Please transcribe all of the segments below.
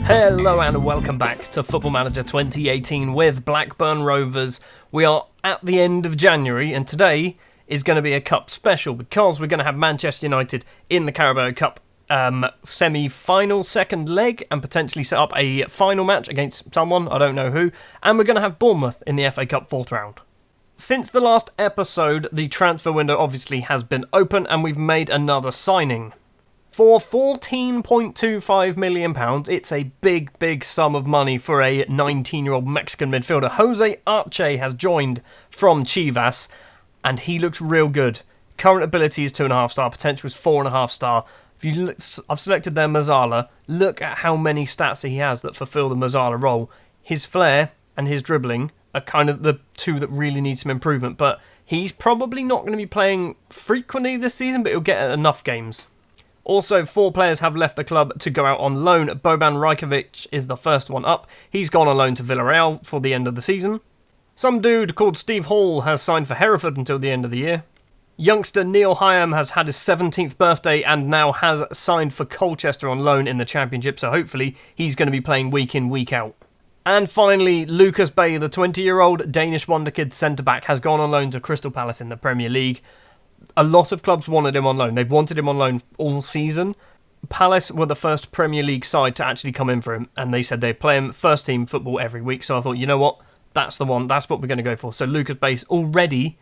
Hello and welcome back to Football Manager 2018 with Blackburn Rovers. We are at the end of January and today is going to be a cup special because we're going to have Manchester United in the Carabao Cup semi-final second leg and potentially set up a final match against someone, I don't know who, and we're going to have Bournemouth in the FA Cup fourth round. Since the last episode, the transfer window obviously has been open and we've made another signing. For £14.25 million, it's a big sum of money for a 19-year-old Mexican midfielder. Jose Arce has joined from Chivas, and he looks real good. Current ability is 2.5 star, potential is 4.5 star. If you look, I've selected their Mazzala. Look at how many stats he has that fulfill the Mazzala role. His flair and his dribbling are kind of the two that really need some improvement, but he's probably not going to be playing frequently this season, but he'll get enough games. Also, 4 players have left the club to go out on loan. Boban Rajkovic is the first one up. He's gone on loan to Villarreal for the end of the season. Some dude called Steve Hall has signed for Hereford until the end of the year. Youngster Neil Hyam has had his 17th birthday and now has signed for Colchester on loan in the Championship, so hopefully he's going to be playing week in, week out. And finally, Lucas Bay, the 20-year-old Danish wonderkid centre-back, has gone on loan to Crystal Palace in the Premier League. A lot of clubs wanted him on loan. They've wanted him on loan all season. Palace were the first Premier League side to actually come in for him, and they said they'd play him first team football every week. So I thought, you know what? That's the one. That's what we're going to go for. So Lucas Bass already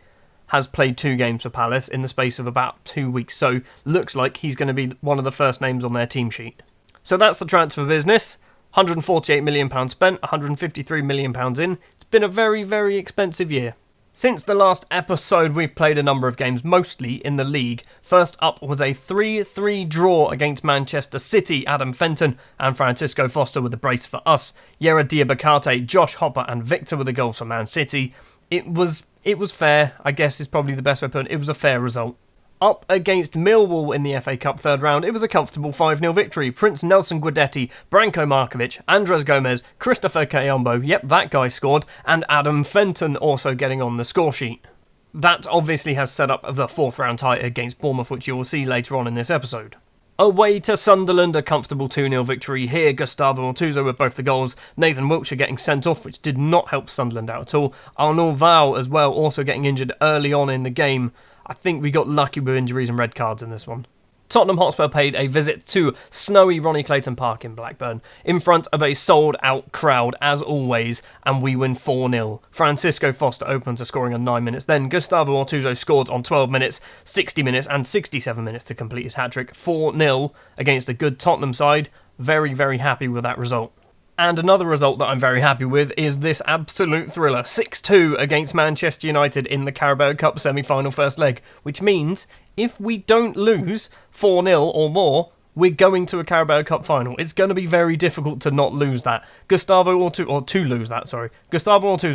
has played 2 games for Palace in the space of about 2 weeks. So looks like he's going to be one of the first names on their team sheet. So that's the transfer business. £148 million spent, £153 million in. It's been a very expensive year. Since the last episode, we've played a number of games, mostly in the league. First up was a 3-3 draw against Manchester City. Adam Fenton and Francisco Foster with a brace for us. Yera Diabakate, Josh Hopper and Victor with the goals for Man City. It was fair, I guess is probably the best way to put it. It was a fair result. Up against Millwall in the FA Cup third round, it was a comfortable 5-0 victory. Prince Nelson Guidetti, Branko Markovic, Andres Gomez, Christopher Kayombo, yep, that guy scored, and Adam Fenton also getting on the score sheet. That obviously has set up the fourth round tie against Bournemouth, which you will see later on in this episode. Away to Sunderland, a comfortable 2-0 victory here. Gustavo Ortuzzo with both the goals. Nathan Wiltshire getting sent off, which did not help Sunderland out at all. Arnaud Val as well, also getting injured early on in the game. I think we got lucky with injuries and red cards in this one. Tottenham Hotspur paid a visit to snowy Ronnie Clayton Park in Blackburn, in front of a sold-out crowd, as always, and we win 4-0. Francisco Foster opens to scoring on 9 minutes, then Gustavo Ortuzzo scores on 12 minutes, 60 minutes and 67 minutes to complete his hat-trick. 4-0 against a good Tottenham side. Very happy with that result. And another result that I'm very happy with is this absolute thriller. 6-2 against Manchester United in the Carabao Cup semi-final first leg. Which means, if we don't lose 4-0 or more, we're going to a Carabao Cup final. It's going to be very difficult to not lose that. Gustavo Ortuzzo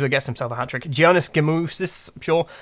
gets himself a hat-trick. Giannis Gemousis,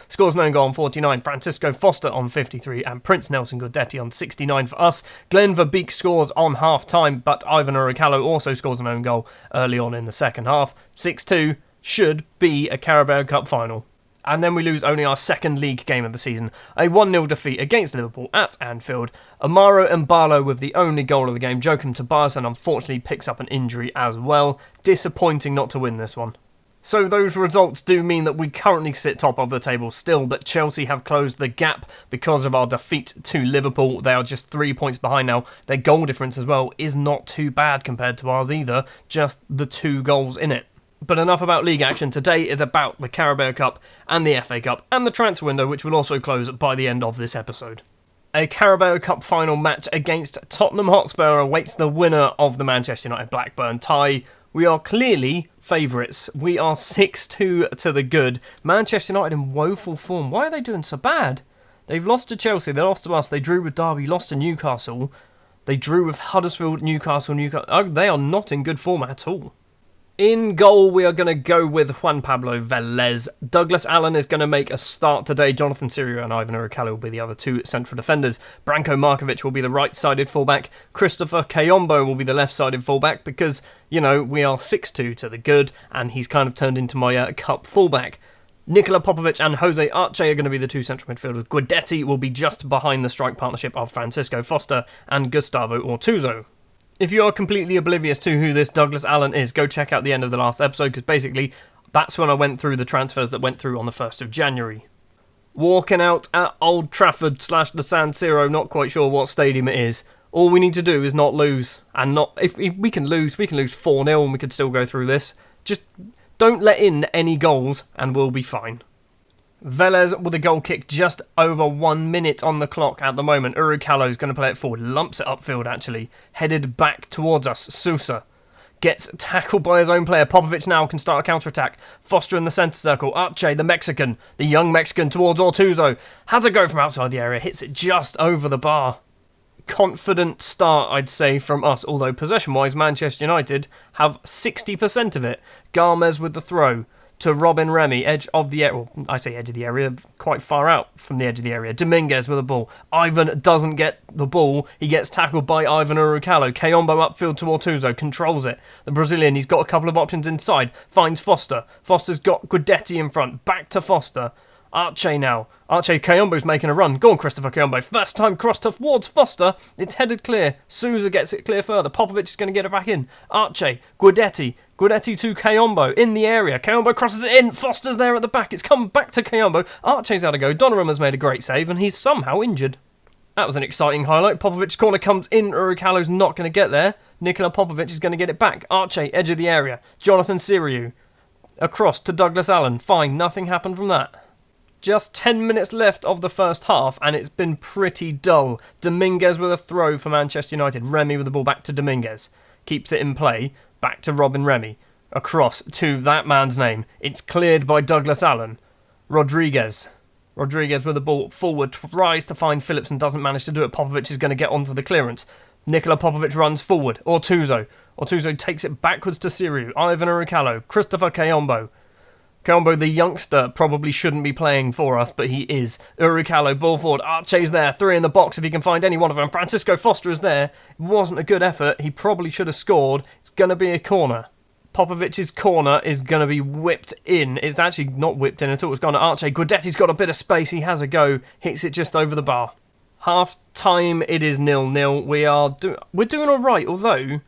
scores an own goal on 49. Francisco Foster on 53. And Prince Nelson Guidetti on 69 for us. Glenn Verbeek scores on half-time, but Ivan Uricalo also scores an own goal early on in the second half. 6-2 should be a Carabao Cup final. And then we lose only our second league game of the season. A 1-0 defeat against Liverpool at Anfield. Amaro Mbalo with the only goal of the game. Joachim Tobiasen unfortunately picks up an injury as well. Disappointing not to win this one. So those results do mean that we currently sit top of the table still, but Chelsea have closed the gap because of our defeat to Liverpool. They are just 3 points behind now. Their goal difference as well is not too bad compared to ours either. Just the 2 goals in it. But enough about league action. Today is about the Carabao Cup and the FA Cup and the transfer window, which will also close by the end of this episode. A Carabao Cup final match against Tottenham Hotspur awaits the winner of the Manchester United Blackburn tie. We are clearly favourites. We are 6-2 to the good. Manchester United in woeful form. Why are they doing so bad? They've lost to Chelsea, they lost to us, they drew with Derby, lost to Newcastle. They drew with Huddersfield, Newcastle. Oh, they are not in good form at all. In goal, we are going to go with Juan Pablo Velez. Douglas Allen is going to make a start today. Jonathan Sirio and Ivan Uricalo will be the other 2 central defenders. Branko Markovic will be the right-sided fullback. Christopher Kayombo will be the left-sided fullback because, we are 6-2 to the good, and he's kind of turned into my cup fullback. Nikola Popovic and Jose Arce are going to be the 2 central midfielders. Guidetti will be just behind the strike partnership of Francisco Foster and Gustavo Ortuzzo. If you are completely oblivious to who this Douglas Allen is, go check out the end of the last episode, because basically that's when I went through the transfers that went through on the 1st of January. Walking out at Old Trafford / the San Siro, not quite sure what stadium it is. All we need to do is not lose, and if we can lose 4-0 and we could still go through this. Just don't let in any goals and we'll be fine. Velez with a goal kick just over 1 minute on the clock at the moment. Urukalo's going to play it forward, lumps it upfield actually, headed back towards us. Sousa gets tackled by his own player. Popovic now can start a counter-attack. Foster in the centre circle. Arce, the Mexican, the young Mexican towards Ortuzzo. Has a go from outside the area, hits it just over the bar. Confident start, I'd say, from us, although possession-wise, Manchester United have 60% of it. Garmes with the throw to Robin Remy, edge of the area. Well, I say edge of the area, quite far out from the edge of the area. Dominguez with the ball. Ivan doesn't get the ball. He gets tackled by Ivan Urukalo. Kayombo upfield to Ortuzzo, controls it. The Brazilian, he's got a couple of options inside. Finds Foster. Foster's got Guidetti in front. Back to Foster. Arce now. Arce, Kayombo's making a run. Go on, Christopher Kayombo. First time cross towards Foster. It's headed clear. Sousa gets it clear further. Popovic is going to get it back in. Arce, Guidetti. Guidetti to Kayombo in the area. Kayombo crosses it in. Foster's there at the back. It's come back to Kayombo. Arce's had a go. Donnarumma's made a great save and he's somehow injured. That was an exciting highlight. Popovic's corner comes in. Urukalo's not going to get there. Nikola Popovic is going to get it back. Arce, edge of the area. Jonathan Siriu. Across to Douglas Allen. Fine, nothing happened from that. Just 10 minutes left of the first half, and it's been pretty dull. Dominguez with a throw for Manchester United. Remy with the ball back to Dominguez. Keeps it in play. Back to Robin Remy. Across to that man's name. It's cleared by Douglas Allen. Rodriguez. Rodriguez with the ball forward. Tries to find Phillips and doesn't manage to do it. Popovic is going to get onto the clearance. Nikola Popovic runs forward. Ortuzzo. Ortuzzo takes it backwards to Siriu. Ivan Urukalo. Christopher Kayombo. Kayombo, the youngster, probably shouldn't be playing for us, but he is. Urukalo, ball forward. Arce's there. 3 in the box if he can find any one of them. Francisco Foster is there. It wasn't a good effort. He probably should have scored. It's going to be a corner. Popovic's corner is going to be whipped in. It's actually not whipped in at all. It's gone to Arce. Guidetti's got a bit of space. He has a go. Hits it just over the bar. Half time, it is 0-0. We're doing all right, although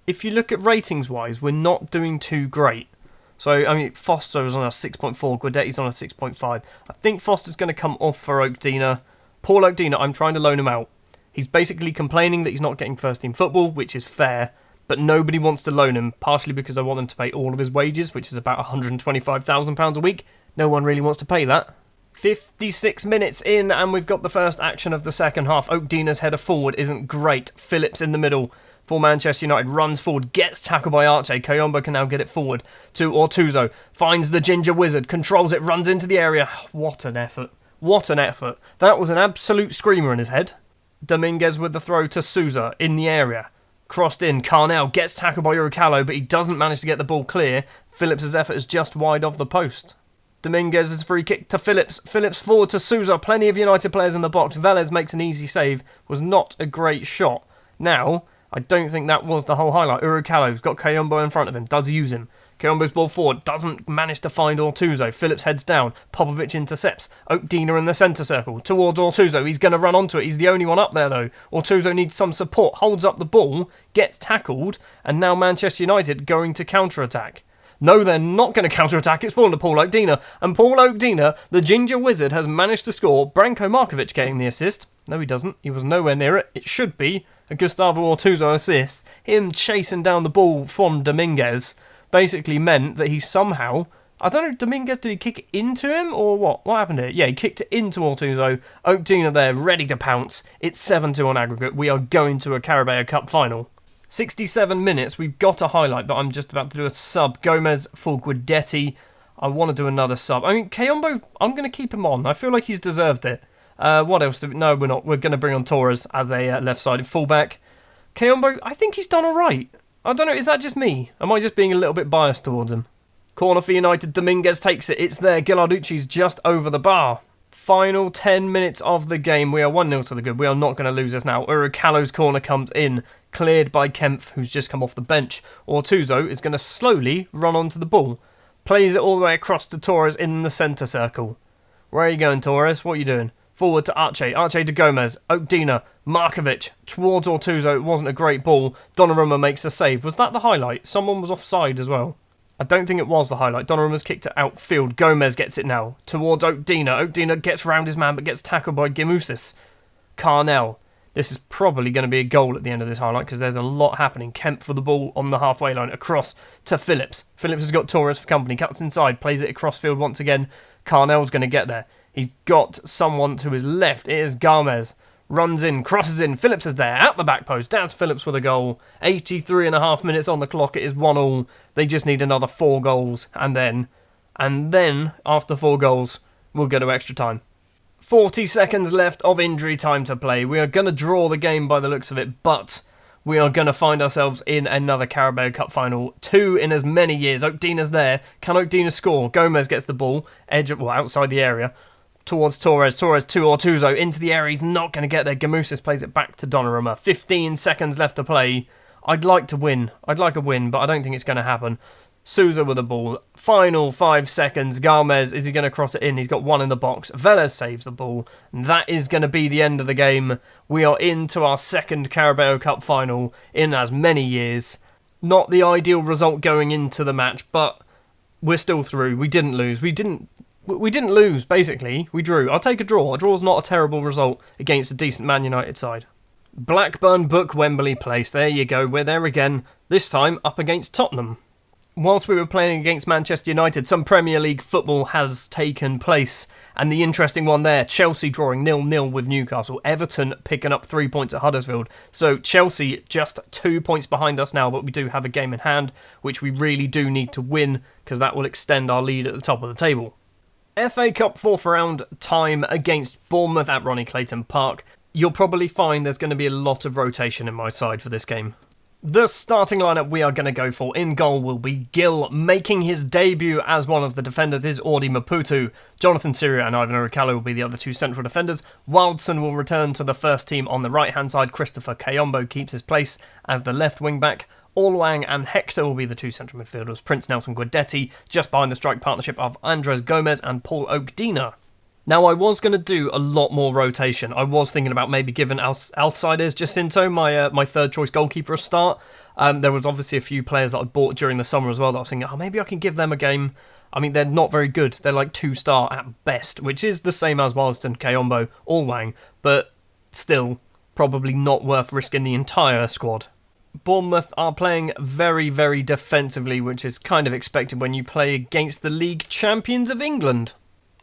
if you look at ratings-wise, we're not doing too great. So, I mean, Foster is on a 6.4, Guidetti's on a 6.5. I think Foster's going to come off for Oakdina. Paul Oakdina, I'm trying to loan him out. He's basically complaining that he's not getting first-team football, which is fair, but nobody wants to loan him, partially because I want them to pay all of his wages, which is about £125,000 a week. No one really wants to pay that. 56 minutes in, and we've got the first action of the second half. Oakdina's header forward isn't great. Phillips in the middle for Manchester United, runs forward, gets tackled by Arce. Kayombo can now get it forward to Ortuzzo, finds the Ginger Wizard, controls it, runs into the area. What an effort. What an effort. That was an absolute screamer in his head. Dominguez with the throw to Sousa in the area. Crossed in, Carnell gets tackled by Urukalo, but he doesn't manage to get the ball clear. Phillips' effort is just wide of the post. Dominguez's free kick to Phillips. Phillips forward to Sousa. Plenty of United players in the box. Velez makes an easy save. Was not a great shot. Now, I don't think that was the whole highlight. Urukalo's got Kayombo in front of him. Does use him. Kayombo's ball forward. Doesn't manage to find Ortuzzo. Phillips heads down. Popovic intercepts. Oakdina in the centre circle. Towards Ortuzzo. He's going to run onto it. He's the only one up there though. Ortuzzo needs some support. Holds up the ball. Gets tackled. And now Manchester United going to counter-attack. No, they're not going to counter-attack. It's fallen to Paul Oakdina. And Paul Oakdina, the Ginger Wizard, has managed to score. Branko Markovic getting the assist. No, he doesn't. He was nowhere near it. It should be a Gustavo Ortuzzo assist. Him chasing down the ball from Dominguez basically meant that he somehow... I don't know, Dominguez, did he kick it into him or what? What happened here? Yeah, he kicked it into Ortuzzo. Oakdina there, ready to pounce. It's 7-2 on aggregate. We are going to a Carabao Cup final. 67 minutes, we've got a highlight, but I'm just about to do a sub. Gomez for Guidetti. I want to do another sub. I mean, Kayombo, I'm going to keep him on. I feel like he's deserved it. What else? No, we're not. We're going to bring on Torres as a left-sided fullback. Kayombo, I think he's done all right. I don't know, is that just me? Am I just being a little bit biased towards him? Corner for United, Dominguez takes it. It's there. Gilarducci's just over the bar. Final 10 minutes of the game. We are 1-0 to the good. We are not going to lose this now. Urukalo's corner comes in. Cleared by Kempf, who's just come off the bench. Ortuzzo is going to slowly run onto the ball. Plays it all the way across to Torres in the centre circle. Where are you going, Torres? What are you doing? Forward to Arce. Arce to Gomez. Okdina. Markovic. Towards Ortuzzo. It wasn't a great ball. Donnarumma makes a save. Was that the highlight? Someone was offside as well. I don't think it was the highlight. Donnarumma's kicked it outfield. Gomez gets it now. Towards Okdina. Okdina gets round his man but gets tackled by Gimusis. Carnell. This is probably going to be a goal at the end of this highlight because there's a lot happening. Kemp for the ball on the halfway line. Across to Phillips. Phillips has got Torres for company. Cuts inside. Plays it across field once again. Carnell's going to get there. He's got someone to his left. It is Gomez. Runs in, crosses in. Phillips is there, at the back post. That's Phillips with a goal. 83.5 minutes on the clock. It is 1-1. They just need another 4 goals. And then, after 4 goals, we'll go to extra time. 40 seconds left of injury time to play. We are going to draw the game by the looks of it, but we are going to find ourselves in another Carabao Cup final. 2 in as many years. Okdina's there. Can Okdina score? Gomez gets the ball. Outside the area. Towards Torres. Torres to Ortuzzo. Into the area. He's not going to get there. Gamusis plays it back to Donnarumma. 15 seconds left to play. I'd like to win. I'd like a win, but I don't think it's going to happen. Souza with the ball. Final 5 seconds. Gomez, is he going to cross it in? He's got one in the box. Velez saves the ball. That is going to be the end of the game. We are into our second Carabao Cup final in as many years. Not the ideal result going into the match, but we're still through. We didn't lose. We didn't lose, basically. We drew. I'll take a draw. A draw's not a terrible result against a decent Man United side. Blackburn book Wembley Place. There you go. We're there again. This time up against Tottenham. Whilst we were playing against Manchester United, some Premier League football has taken place. And the interesting one there, Chelsea drawing 0-0 with Newcastle. Everton picking up 3 points at Huddersfield. So Chelsea just 2 points behind us now, but we do have a game in hand, which we really do need to win, because that will extend our lead at the top of the table. FA Cup 4th round time against Bournemouth at Ronnie Clayton Park. You'll probably find there's going to be a lot of rotation in my side for this game. The starting lineup we are going to go for in goal will be Gill. Making his debut as one of the defenders is Audi Maputo. Jonathan Sirio and Ivan Uricalo will be the other 2 central defenders. Wildson will return to the first team on the right-hand side. Christopher Kayombo keeps his place as the left wing-back. Allwang and Hector will be the 2 central midfielders. Prince Nelson Guidetti just behind the strike partnership of Andres Gomez and Paul Okdina. Now, I was going to do a lot more rotation. I was thinking about maybe giving Alcides Jacinto, my third choice goalkeeper, a start. There was obviously a few players that I bought during the summer as well that I was thinking, maybe I can give them a game. I mean, they're not very good. They're like 2-star at best, which is the same as Wildston, Kayombo, Allwang, but still probably not worth risking the entire squad. Bournemouth are playing very, very defensively, which is kind of expected when you play against the league champions of England.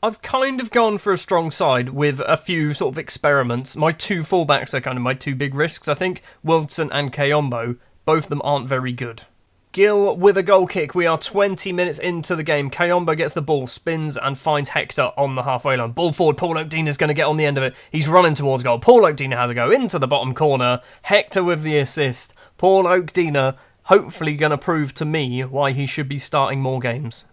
I've kind of gone for a strong side with a few sort of experiments. My 2 fullbacks are kind of my 2 big risks, I think. Wilson and Kayombo, both of them aren't very good. Gill with a goal kick. We are 20 minutes into the game. Kayombo gets the ball, spins and finds Hector on the halfway line. Ball forward, Paul Okdina is going to get on the end of it. He's running towards goal. Paul Okdina has a go into the bottom corner. Hector with the assist. Paul Okdina hopefully going to prove to me why he should be starting more games.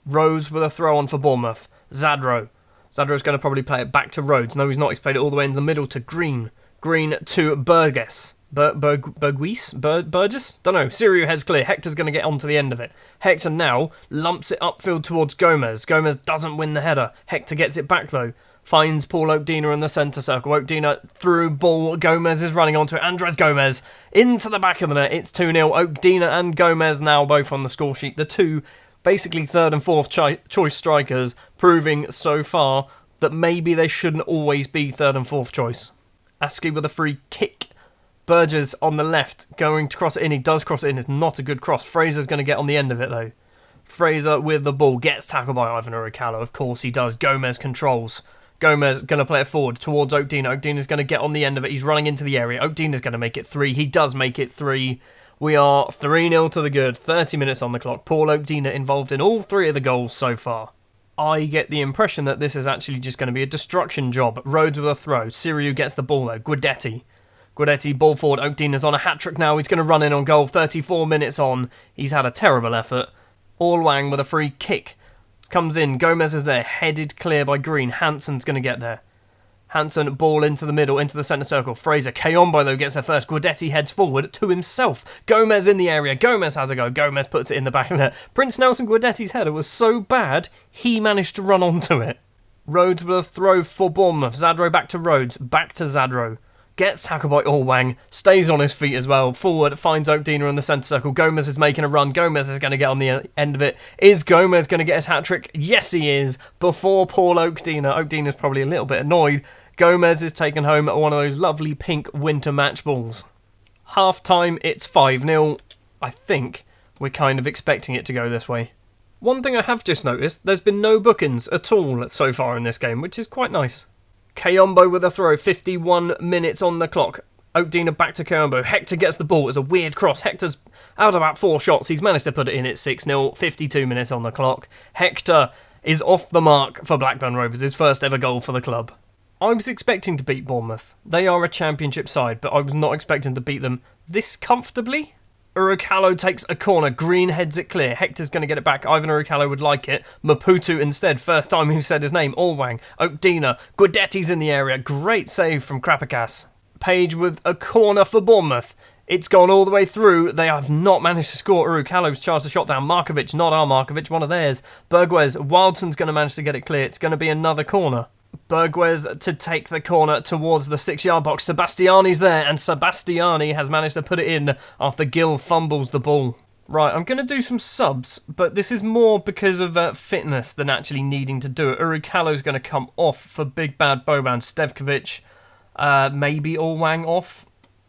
Rose with a throw on for Bournemouth. Zadro's going to probably play it back to Rhodes. No, he's not. He's played it all the way in the middle to Green. Green to Burgess. Burgess? Don't know. Sirio heads clear. Hector's going to get onto the end of it. Hector now lumps it upfield towards Gomez. Gomez doesn't win the header. Hector gets it back though. Finds Paul Okdina in the centre circle. Okdina through ball. Gomez is running onto it. Andres Gomez into the back of the net. It's 2-0. Okdina and Gomez now both on the score sheet. The 2 basically 3rd and 4th choice strikers, proving so far that maybe they shouldn't always be 3rd and 4th choice. Askey with a free kick. Burgess on the left, going to cross it in. He does cross it in. It's not a good cross. Fraser's going to get on the end of it though. Fraser with the ball, gets tackled by Ivan Uricalo. Of course he does. Gomez controls. Gomez going to play it forward towards Okdina. Okdina's going to get on the end of it. He's running into the area. Okdina's going to make it 3. He does make it 3. We are 3-0 to the good, 30 minutes on the clock. Paul Okdina involved in all 3 of the goals so far. I get the impression that this is actually just going to be a destruction job. Rhodes with a throw. Sirio gets the ball though. Guidetti, ball forward. Okdina's on a hat-trick now. He's going to run in on goal. 34 minutes on. He's had a terrible effort. Allwang with a free kick. Comes in. Gomez is there. Headed clear by Green. Hansen's going to get there. Hansen, ball into the middle, into the centre circle. Fraser, Kayombo though gets there first. Guidetti heads forward to himself. Gomez in the area. Gomez has a go. Gomez puts it in the back of the net. Prince Nelson Guidetti's header was so bad, he managed to run onto it. Rhodes with a throw for Bournemouth. Zadro back to Rhodes. Back to Zadro. Gets tackled by Orwang. Stays on his feet as well. Forward, finds Oakdina in the centre circle. Gomez is making a run. Gomez is going to get on the end of it. Is Gomez going to get his hat-trick? Yes, he is. Before Paul Oakdina. Oakdina's probably a little bit annoyed. Gomez is taken home at one of those lovely pink winter match balls. Half-time, it's 5-0. I think we're kind of expecting it to go this way. One thing I have just noticed, there's been no bookings at all so far in this game, which is quite nice. Kayombo with a throw, 51 minutes on the clock. Oakdina back to Kayombo. Hector gets the ball. It's a weird cross. Hector's out about 4 shots. He's managed to put it in at 6-0, 52 minutes on the clock. Hector is off the mark for Blackburn Rovers, his first ever goal for the club. I was expecting to beat Bournemouth. They are a championship side, but I was not expecting to beat them this comfortably. Urukalo takes a corner. Green heads it clear. Hector's going to get it back. Ivan Urukalo would like it. Maputo instead. First time he said his name. Orwang. Oakdina. Guidetti's in the area. Great save from Krapakas. Page with a corner for Bournemouth. It's gone all the way through. They have not managed to score. Urukalo's charged the shot down. Markovic. Not our Markovic. One of theirs. Bergwez. Wildson's going to manage to get it clear. It's going to be another corner. Bergwez to take the corner towards the 6-yard box. Sebastiani's there, and Sebastiani has managed to put it in after Gill fumbles the ball. Right, I'm going to do some subs, but this is more because of fitness than actually needing to do it. Urukalo's going to come off for Big Bad Boban. Stevkovic, maybe Orwang off.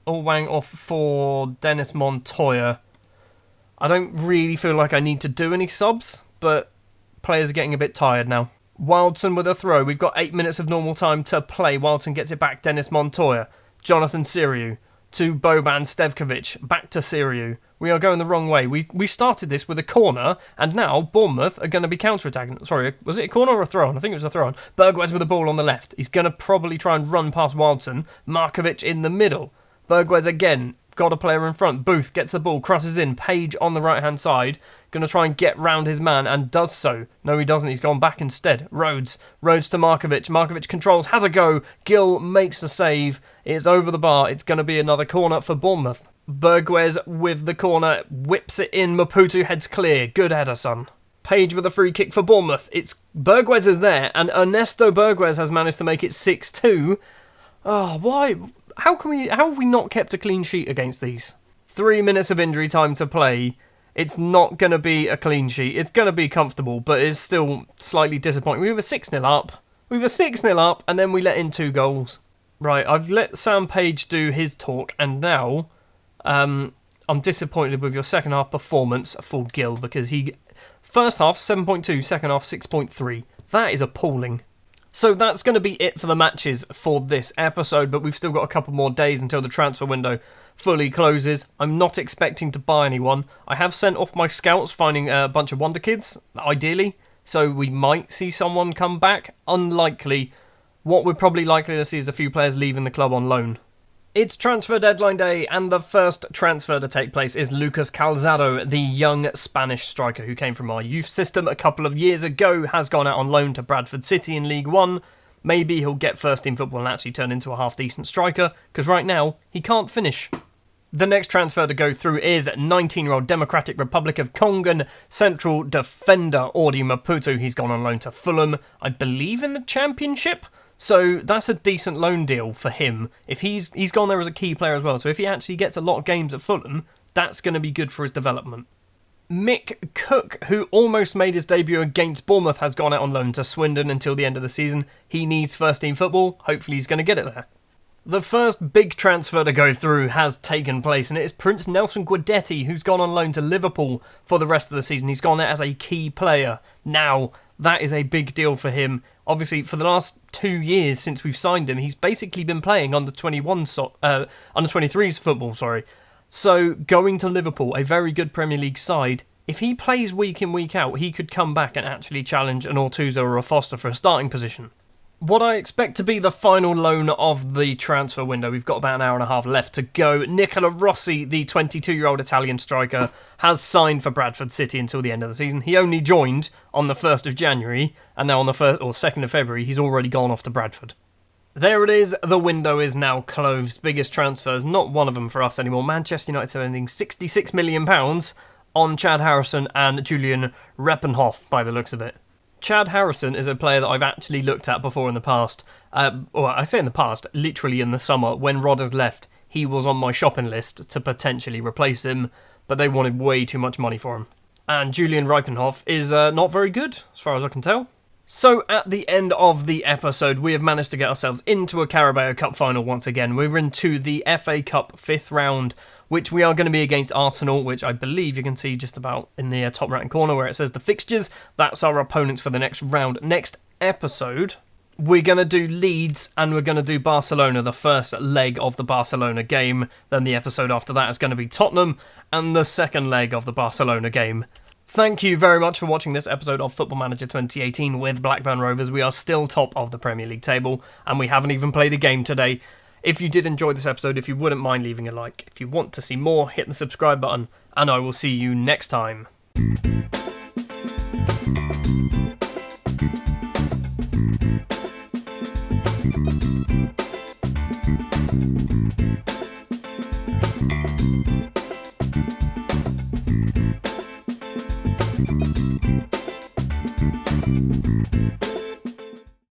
Orwang off for Dennis Montoya. I don't really feel like I need to do any subs, but players are getting a bit tired now. Wildson with a throw. We've got 8 minutes of normal time to play. Wildson gets it back. Dennis Montoya. Jonathan Siriu. To Boban Stevkovic. Back to Siriu. We are going the wrong way. We started this with a corner, and now Bournemouth are going to be counter-attacking. Sorry, was it a corner or a throw-on? I think it was a throw-on. Bergwez with the ball on the left. He's going to probably try and run past Wildson. Markovic in the middle. Bergwez again. Got a player in front. Booth gets the ball, crosses in. Page on the right-hand side. Going to try and get round his man, and does so. No, he doesn't. He's gone back instead. Rhodes to Markovic. Markovic controls, has a go. Gill makes the save. It's over the bar. It's going to be another corner for Bournemouth. Bergwez with the corner. Whips it in. Maputo heads clear. Good header, son. Page with a free kick for Bournemouth. It's Bergwez is there, and Ernesto Bergwez has managed to make it 6-2. Oh, why? How have we not kept a clean sheet against these? 3 minutes of injury time to play. It's not going to be a clean sheet. It's going to be comfortable, but it's still slightly disappointing. We were 6-0 up. And then we let in 2 goals. Right, I've let Sam Page do his talk, and now I'm disappointed with your second half performance for Gill, because first half 7.2, second half 6.3. That is appalling. So that's going to be it for the matches for this episode, but we've still got a couple more days until the transfer window fully closes. I'm not expecting to buy anyone. I have sent off my scouts finding a bunch of wonder kids, ideally, so we might see someone come back. Unlikely. What we're probably likely to see is a few players leaving the club on loan. It's transfer deadline day, and the first transfer to take place is Lucas Calzado, the young Spanish striker who came from our youth system a couple of years ago, has gone out on loan to Bradford City in League One. Maybe he'll get first team football and actually turn into a half-decent striker, because right now, he can't finish. The next transfer to go through is 19-year-old Democratic Republic of Congo central defender Audi Maputo. He's gone on loan to Fulham, I believe in the Championship. So that's a decent loan deal for him. If he's gone there as a key player as well. So if he actually gets a lot of games at Fulham, that's going to be good for his development. Mick Cook, who almost made his debut against Bournemouth, has gone out on loan to Swindon until the end of the season. He needs first team football. Hopefully he's going to get it there. The first big transfer to go through has taken place, and it is Prince Nelson Guidetti, who's gone on loan to Liverpool for the rest of the season. He's gone there as a key player. Now, that is a big deal for him. Obviously, for the last 2 years since we've signed him, he's basically been playing under 23s football, So, going to Liverpool, a very good Premier League side, if he plays week in, week out, he could come back and actually challenge an Ortuzzo or a Foster for a starting position. What I expect to be the final loan of the transfer window, we've got about an hour and a half left to go. Nicola Rossi, the 22-year-old Italian striker, has signed for Bradford City until the end of the season. He only joined on the 1st of January, and now on the 1st or 2nd of February, he's already gone off to Bradford. There it is, the window is now closed. Biggest transfers, not one of them for us anymore. Manchester United spending £66 million on Chad Harrison and Julian Reppenhoff, by the looks of it. Chad Harrison is a player that I've actually looked at before in the past. Or I say in the past, literally in the summer, when Rodders left, he was on my shopping list to potentially replace him, but they wanted way too much money for him. And Julian Reipenhoff is not very good, as far as I can tell. So at the end of the episode, we have managed to get ourselves into a Carabao Cup final once again. We're into the FA Cup 5th round, which we are going to be against Arsenal, which I believe you can see just about in the top right-hand corner where it says the fixtures. That's our opponents for the next round. Next episode, we're going to do Leeds and we're going to do Barcelona, the first leg of the Barcelona game. Then the episode after that is going to be Tottenham and the second leg of the Barcelona game. Thank you very much for watching this episode of Football Manager 2018 with Blackburn Rovers. We are still top of the Premier League table and we haven't even played a game today. If you did enjoy this episode, if you wouldn't mind leaving a like, if you want to see more, hit the subscribe button, and I will see you next time.